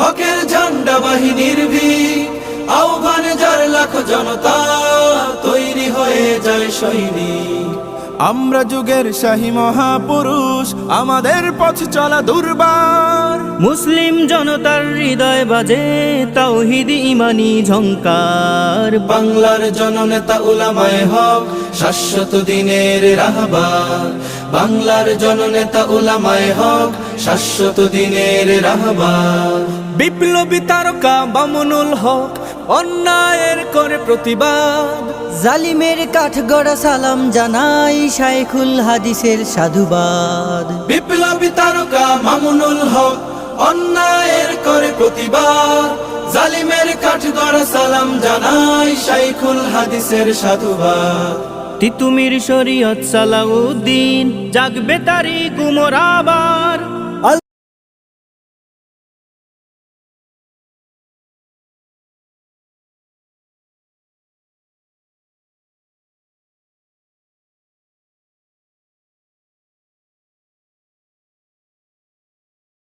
হকের ঝান্ডা বাহিনীর ভিড়, আহ্বান যার লাখ জনতা, তৈরি হয়ে যায় সৈনিক। আমরা যুগের শাহী মহাপুরুষ, আমাদের পথ চলা দুর্বার। মুসলিম জনতার হৃদয় বাজে তাওহীদ ইমানি ঝংকার। বাংলার জননেতা উলামায়ে হক, শাশ্বত দিনের রাহবার। বাংলার জননেতা উলামায়ে হক, শাশ্বত দিনের রাহবার। বিপ্লবী তারকা মামুনুল হক, অন্যায়ের করে প্রতিবাদ। জালিমের কাঠগড়া সালাম জানাই শাইখুল হাদিসের সাধুবাদ। বিপ্লবী তারকা মামুনুল হক, অন্যায়ের করে প্রতিবাদ। জালিমের কাঠগড়া সালাম জানাই শাইখুল হাদিসের সাধুবাদ। তিতুমির শরীয়ত সালাউদ্দিন, জাগবে তারি গুমর আবার।